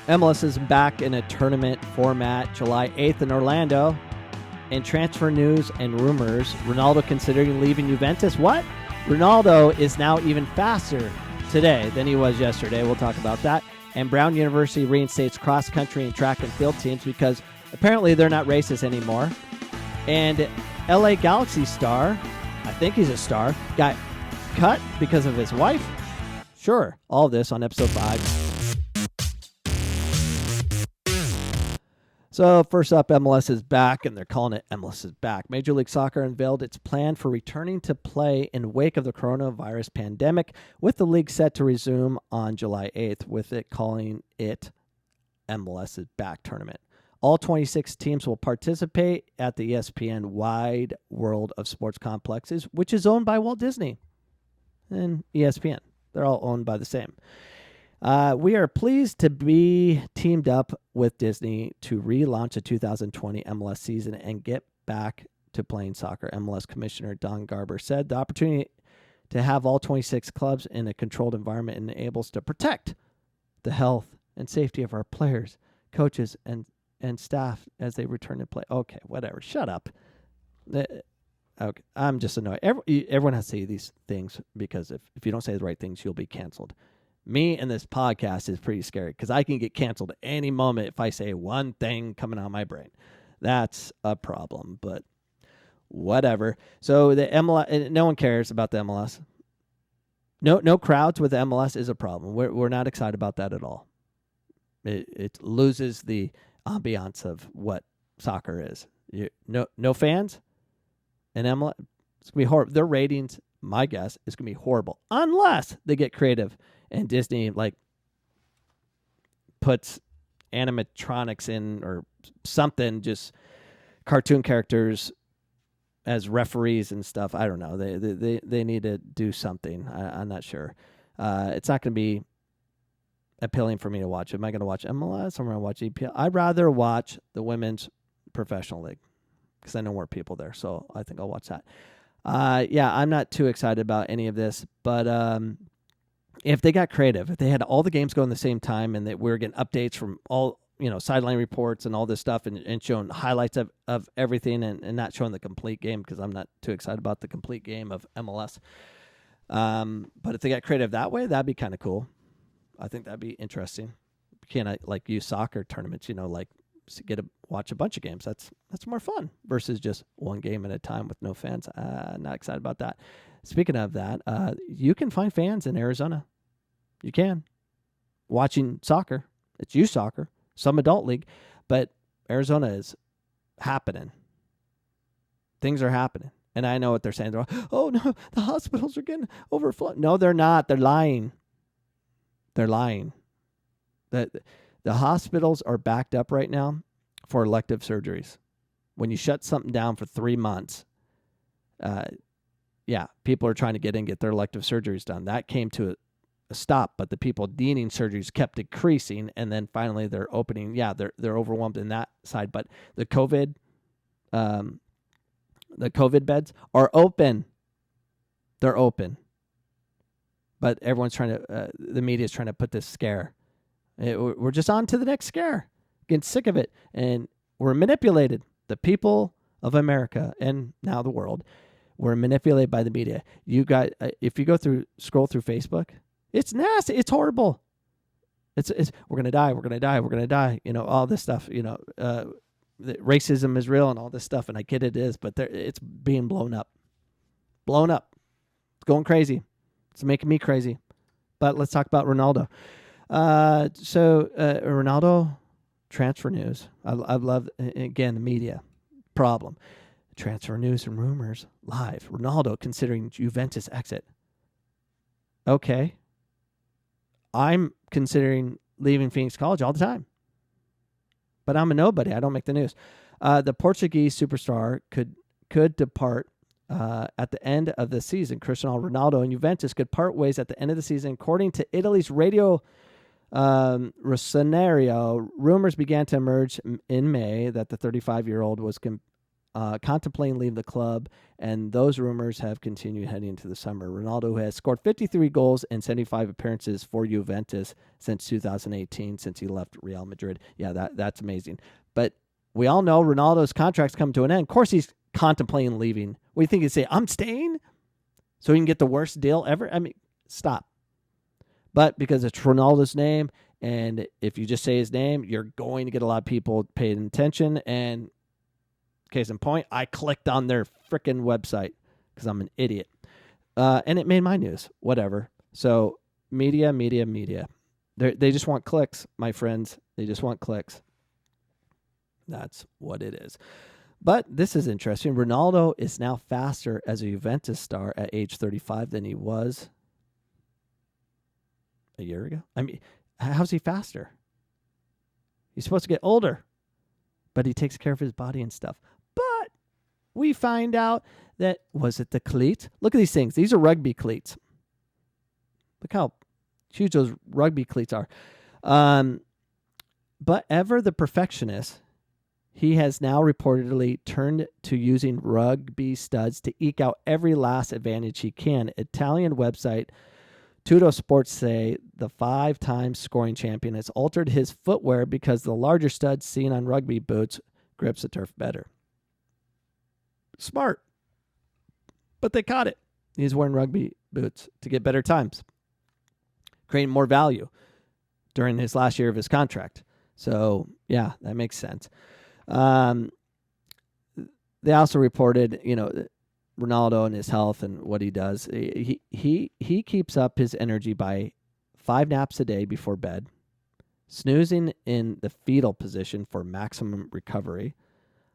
MLS is back in a tournament format July 8th in Orlando. In transfer news and rumors, Ronaldo considering leaving Juventus. What? Ronaldo is now even faster today than he was yesterday. We'll talk about that. And Brown University reinstates cross-country and track and field teams because apparently they're not racist anymore. And LA Galaxy star, I think he's a star, got cut because of his wife. Sure, all of this on episode 5. So first up, MLS is back, and they're calling it MLS is back. Major League Soccer unveiled its plan for returning to play in wake of the coronavirus pandemic, with the league set to resume on July 8th, with it calling it MLS is back tournament. All 26 teams will participate at the ESPN Wide World of Sports Complexes, which is owned by Walt Disney and ESPN. They're all owned by the same. We are pleased to be teamed up with Disney to relaunch the 2020 MLS season and get back to playing soccer. MLS Commissioner Don Garber said the opportunity to have all 26 clubs in a controlled environment enables to protect the health and safety of our players, coaches, and staff as they return to play. Okay, whatever. Shut up. Okay, I'm just annoyed. Everyone has to say these things because if you don't say the right things, you'll be canceled. Me and this podcast is pretty scary because I can get canceled at any moment if I say one thing coming out of my brain. That's a problem, but whatever. So the MLS, no one cares about the MLS. No crowds with the MLS is a problem. We're not excited about that at all. It loses the ambiance of what soccer is. No fans in MLS. It's gonna be horrible. Their ratings, my guess, is gonna be horrible unless they get creative. And Disney puts animatronics in or something, just cartoon characters as referees and stuff. I don't know. They need to do something. I'm not sure. It's not going to be appealing for me to watch. Am I going to watch MLS? I'm going to watch EPL. I'd rather watch the Women's Professional League because I know more people there. So I think I'll watch that. I'm not too excited about any of this, but if they got creative, if they had all the games going at the same time and that we're getting updates from all, sideline reports and all this stuff and showing highlights of everything and not showing the complete game because I'm not too excited about the complete game of MLS. But if they got creative that way, that'd be kind of cool. I think that'd be interesting. Can I use soccer tournaments, watch a bunch of games. That's more fun versus just one game at a time with no fans. Not excited about that. Speaking of that, you can find fans in Arizona. You can. Watching soccer. It's youth soccer, some adult league, but Arizona is happening. Things are happening. And I know what they're saying. They're like, oh, no, the hospitals are getting overflowed. No, they're not. They're lying. They're lying. The hospitals are backed up right now for elective surgeries. When you shut something down for 3 months, people are trying to get their elective surgeries done. That came to a stop, but the people needing surgeries kept decreasing, and then finally they're opening. Yeah, they're overwhelmed in that side, but the COVID beds are open. They're open, but everyone's trying to. The media is trying to put this scare. We're just on to the next scare. Getting sick of it, and we're manipulated. The people of America and now the world. We're manipulated by the media. You got if you scroll through Facebook, it's nasty. It's horrible. It's we're gonna die. We're gonna die. We're gonna die. All this stuff. The racism is real and all this stuff. And I get it is, but it's being blown up. Blown up. It's going crazy. It's making me crazy. But let's talk about Ronaldo. Ronaldo transfer news. I love again the media problem. Transfer news and rumors live. Ronaldo considering Juventus exit. Okay. I'm considering leaving Phoenix College all the time. But I'm a nobody. I don't make the news. The Portuguese superstar could depart at the end of the season. Cristiano Ronaldo and Juventus could part ways at the end of the season. According to Italy's Radio Rossonero, rumors began to emerge in May that the 35-year-old was contemplating leaving the club, and those rumors have continued heading into the summer. Ronaldo has scored 53 goals and 75 appearances for Juventus since 2018, since he left Real Madrid. Yeah, that's amazing. But we all know Ronaldo's contract's come to an end. Of course, he's contemplating leaving. What do you think he'd say? I'm staying? So he can get the worst deal ever? I mean, stop. But because it's Ronaldo's name, and if you just say his name, you're going to get a lot of people paying attention. And case in point, I clicked on their freaking website because I'm an idiot. And it made my news. Whatever. So media. They just want clicks, my friends. They just want clicks. That's what it is. But this is interesting. Ronaldo is now faster as a Juventus star at age 35 than he was a year ago. I mean, how's he faster? He's supposed to get older, but he takes care of his body and stuff. But we find out that, was it the cleats? Look at these things. These are rugby cleats. Look how huge those rugby cleats are. But ever the perfectionist, he has now reportedly turned to using rugby studs to eke out every last advantage he can. Italian website Tutto Sports say the 5-time scoring champion has altered his footwear because the larger studs seen on rugby boots grips the turf better. Smart. But they caught it. He's wearing rugby boots to get better times, creating more value during his last year of his contract. So, yeah, that makes sense. They also reported, Ronaldo and his health and what he does. He keeps up his energy by 5 naps a day before bed, snoozing in the fetal position for maximum recovery.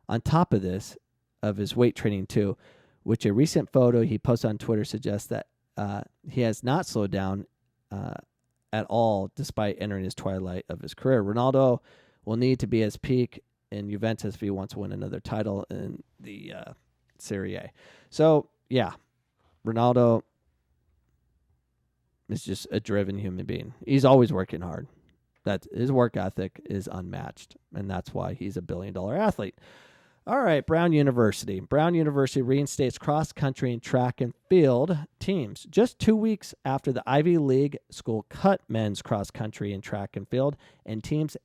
On top of this, of his weight training too, which a recent photo he posted on Twitter suggests that he has not slowed down at all despite entering his twilight of his career. Ronaldo will need to be at his peak in Juventus if he wants to win another title in the Serie A. So, yeah, Ronaldo is just a driven human being. He's always working hard. His work ethic is unmatched, and that's why he's a billion-dollar athlete. All right, Brown University. Brown University reinstates cross-country and track and field teams just 2 weeks after the Ivy League school cut men's cross-country and track and field, and teams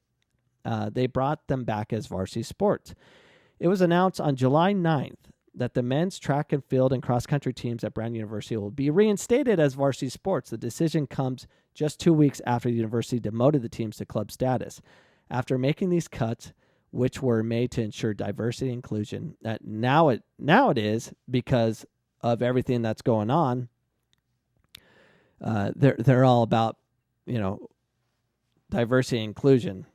they brought them back as varsity sports. It was announced on July 9th that the men's track and field and cross-country teams at Brown University will be reinstated as varsity sports. The decision comes just 2 weeks after the university demoted the teams to club status. After making these cuts, which were made to ensure diversity and inclusion, now it is because of everything that's going on. They're all about, diversity and inclusion.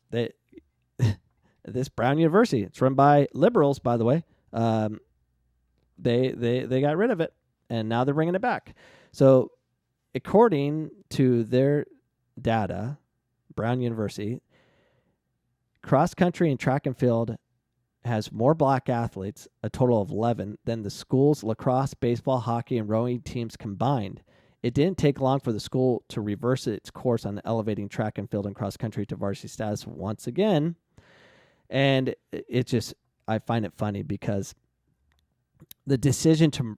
This Brown University, it's run by liberals, by the way. They got rid of it, and now they're bringing it back. So, according to their data, Brown University, cross country and track and field has more black athletes, a total of 11, than the school's lacrosse, baseball, hockey, and rowing teams combined. It didn't take long for the school to reverse its course on elevating track and field and cross country to varsity status once again. And I find it funny because the decision to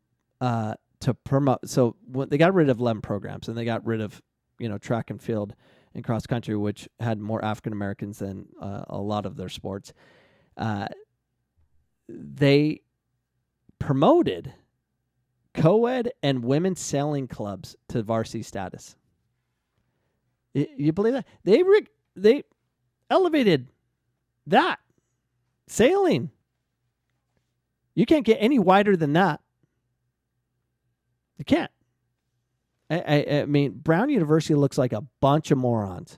promote, so they got rid of 11 programs, and they got rid of, track and field and cross country, which had more African Americans than a lot of their sports. They promoted co-ed and women's sailing clubs to varsity status. You believe that? They elevated that. Sailing. You can't get any wider than that. You can't. I mean, Brown University looks like a bunch of morons.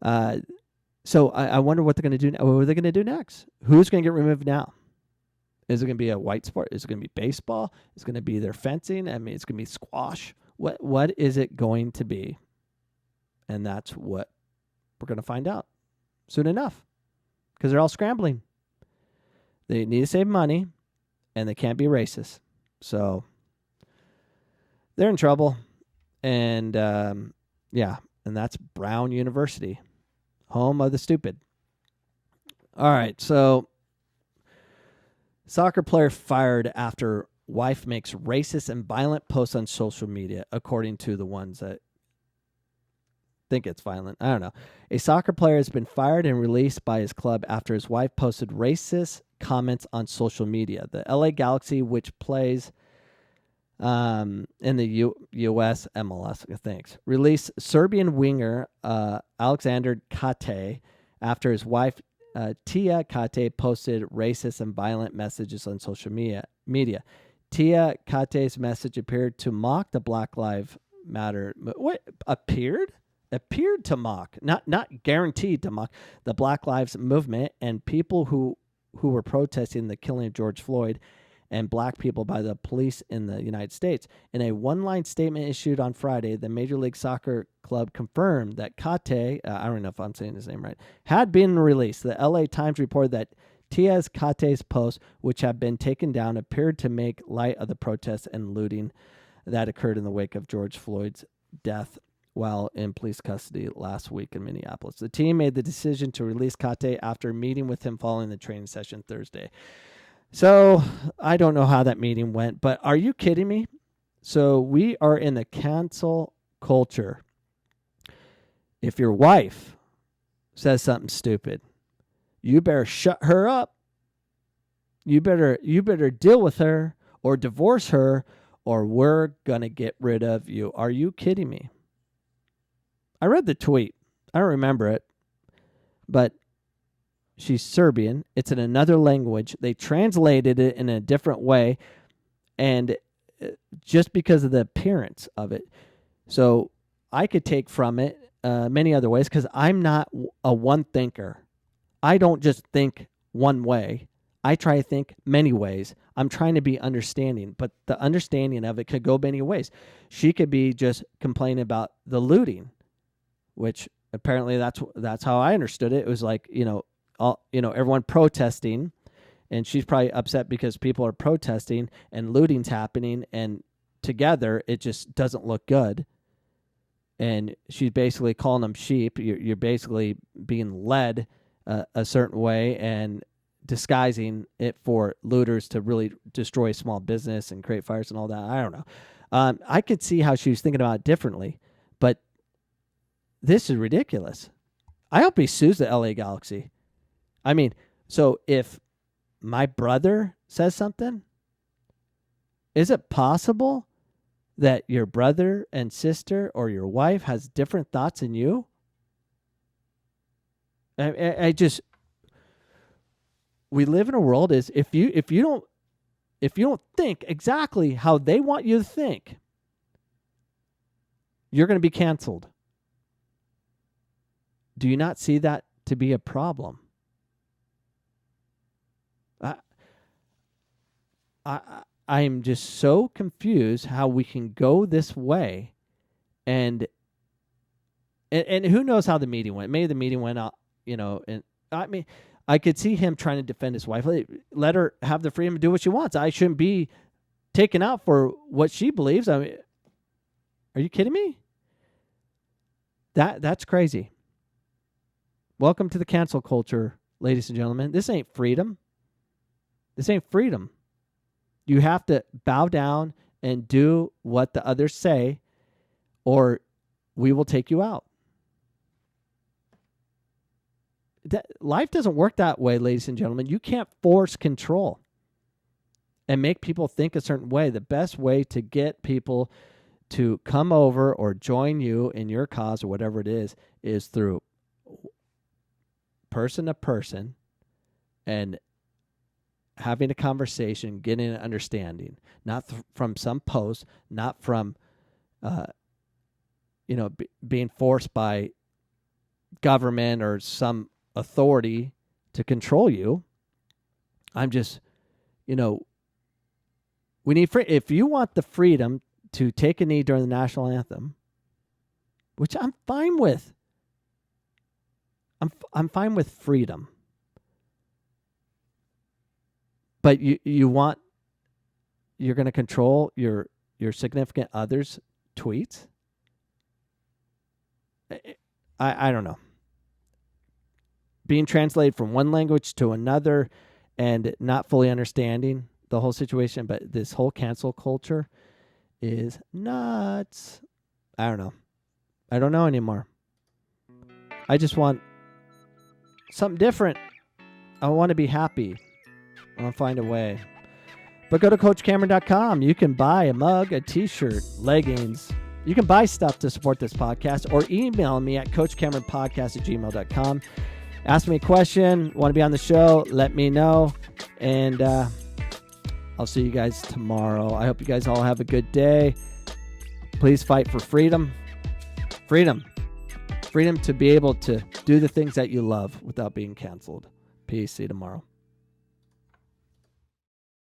So I wonder what they're going to do. What are they going to do next? Who's going to get removed now? Is it going to be a white sport? Is it going to be baseball? Is it going to be their fencing? I mean, it's going to be squash. What is it going to be? And that's what we're going to find out soon enough, because they're all scrambling. They need to save money, and they can't be racist. So they're in trouble. And, and that's Brown University, home of the stupid. All right, so Soccer player fired after wife makes racist and violent posts on social media, according to the ones that think it's violent. I don't know. A soccer player has been fired and released by his club after his wife posted racist comments on social media. The LA Galaxy, which plays in the U.S. MLS, thanks, released Serbian winger Alexander Kate after his wife Tia Kate posted racist and violent messages on social media. Tia Kate's message appeared to mock the Black Lives Matter. What appeared? Appeared to mock, not guaranteed to mock the Black Lives Movement and people who were protesting the killing of George Floyd and black people by the police in the United States. In a one-line statement issued on Friday, the Major League Soccer club confirmed that Kate, I don't know if I'm saying his name right, had been released. The LA Times reported that Tia's Kate's posts, which have been taken down, appeared to make light of the protests and looting that occurred in the wake of George Floyd's death while in police custody last week in Minneapolis. The team made the decision to release Kate after meeting with him following the training session Thursday. So I don't know how that meeting went, but are you kidding me? So we are in the cancel culture. If your wife says something stupid, you better shut her up. You better deal with her or divorce her, or we're gonna get rid of you. Are you kidding me? I read the tweet. I don't remember it, but she's Serbian. It's in another language. They translated it in a different way, and just because of the appearance of it. So I could take from it many other ways because I'm not a one thinker. I don't just think one way. I try to think many ways. I'm trying to be understanding, but the understanding of it could go many ways. She could be just complaining about the looting, which apparently that's how I understood it. It was like, everyone protesting, and she's probably upset because people are protesting and looting's happening, and together it just doesn't look good. And she's basically calling them sheep. You're basically being led a certain way and disguising it for looters to really destroy small business and create fires and all that. I don't know. I could see how she was thinking about it differently, but this is ridiculous. I hope he sues the LA Galaxy. I mean, so if my brother says something, is it possible that your brother and sister or your wife has different thoughts than you? We live in a world is if you don't think exactly how they want you to think, you're going to be canceled. Do you not see that to be a problem? I'm just so confused how we can go this way, and who knows how the meeting went. Maybe the meeting went out, and I mean, I could see him trying to defend his wife. Let her have the freedom to do what she wants. I shouldn't be taken out for what she believes. I mean, are you kidding me? That's crazy. Welcome to the cancel culture, ladies and gentlemen. This ain't freedom. This ain't freedom. You have to bow down and do what the others say, or we will take you out. Life doesn't work that way, ladies and gentlemen. You can't force control and make people think a certain way. The best way to get people to come over or join you in your cause or whatever it is through person to person and having a conversation, getting an understanding, not from some post, not from, being forced by government or some authority to control you. I'm just, we need if you want the freedom to take a knee during the national anthem, which I'm fine with. I'm fine with freedom. But you're going to control your significant other's tweets? I don't know. Being translated from one language to another and not fully understanding the whole situation. But this whole cancel culture is nuts. I don't know. I don't know anymore. I just want something different. I want to be happy. I want to find a way. But go to coachcameron.com. You can buy a mug, a t-shirt, leggings. You can buy stuff to support this podcast, or email me at coachcameronpodcast@gmail.com. Ask me a question. Want to be on the show? Let me know. And I'll see you guys tomorrow. I hope you guys all have a good day. Please fight for freedom. Freedom to be able to do the things that you love without being canceled. Peace. See you tomorrow.